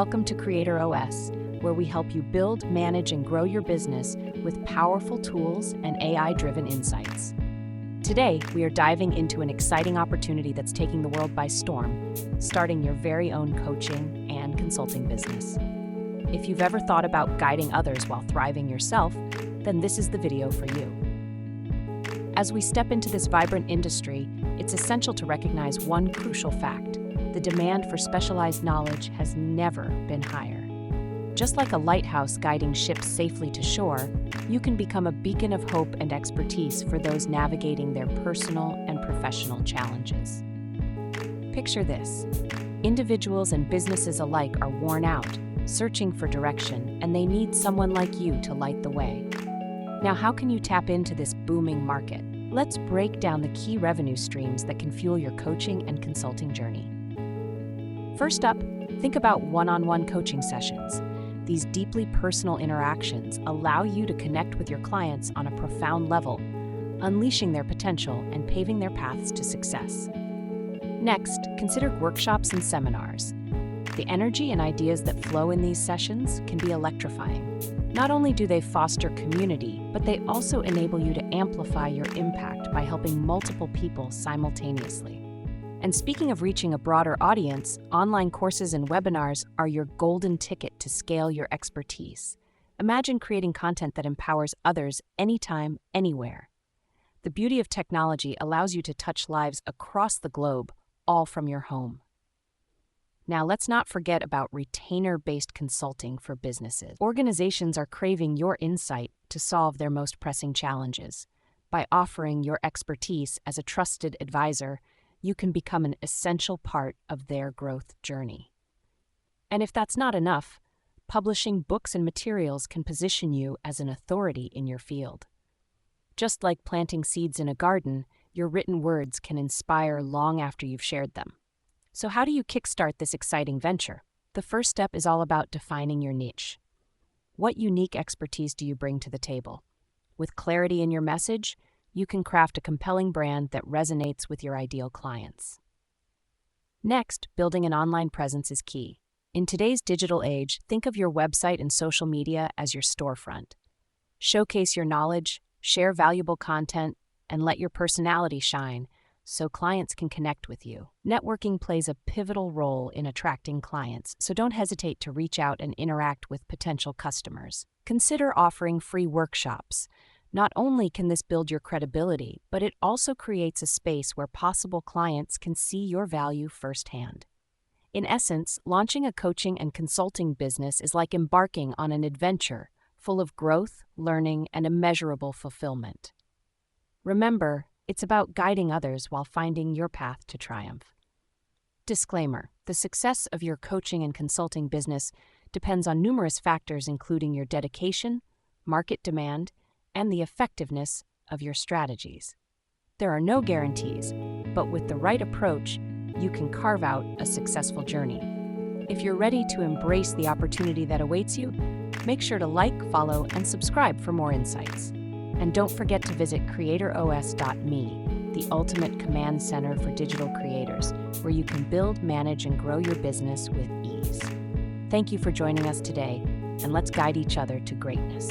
Welcome to Creator OS, where we help you build, manage, and grow your business with powerful tools and AI-driven insights. Today, we are diving into an exciting opportunity that's taking the world by storm, starting your very own coaching and consulting business. If you've ever thought about guiding others while thriving yourself, then this is the video for you. As we step into this vibrant industry, it's essential to recognize one crucial fact: the demand for specialized knowledge has never been higher. Just like a lighthouse guiding ships safely to shore, you can become a beacon of hope and expertise for those navigating their personal and professional challenges. Picture this: individuals and businesses alike are worn out, searching for direction, and they need someone like you to light the way. Now, how can you tap into this booming market? Let's break down the key revenue streams that can fuel your coaching and consulting journey. First up, think about one-on-one coaching sessions. These deeply personal interactions allow you to connect with your clients on a profound level, unleashing their potential and paving their paths to success. Next, consider workshops and seminars. The energy and ideas that flow in these sessions can be electrifying. Not only do they foster community, but they also enable you to amplify your impact by helping multiple people simultaneously. And speaking of reaching a broader audience, online courses and webinars are your golden ticket to scale your expertise. Imagine creating content that empowers others anytime, anywhere. The beauty of technology allows you to touch lives across the globe, all from your home. Now, let's not forget about retainer-based consulting for businesses. Organizations are craving your insight to solve their most pressing challenges. By offering your expertise as a trusted advisor, you can become an essential part of their growth journey. And if that's not enough, publishing books and materials can position you as an authority in your field. Just like planting seeds in a garden, your written words can inspire long after you've shared them. So how do you kickstart this exciting venture? The first step is all about defining your niche. What unique expertise do you bring to the table? With clarity in your message, you can craft a compelling brand that resonates with your ideal clients. Next, building an online presence is key. In today's digital age, think of your website and social media as your storefront. Showcase your knowledge, share valuable content, and let your personality shine so clients can connect with you. Networking plays a pivotal role in attracting clients, so don't hesitate to reach out and interact with potential customers. Consider offering free workshops. Not only can this build your credibility, but it also creates a space where possible clients can see your value firsthand. In essence, launching a coaching and consulting business is like embarking on an adventure full of growth, learning, and immeasurable fulfillment. Remember, it's about guiding others while finding your path to triumph. Disclaimer: the success of your coaching and consulting business depends on numerous factors, including your dedication, market demand, and the effectiveness of your strategies. There are no guarantees, but with the right approach, you can carve out a successful journey. If you're ready to embrace the opportunity that awaits you, make sure to like, follow, and subscribe for more insights. And don't forget to visit creatoros.me, the ultimate command center for digital creators, where you can build, manage, and grow your business with ease. Thank you for joining us today, and let's guide each other to greatness.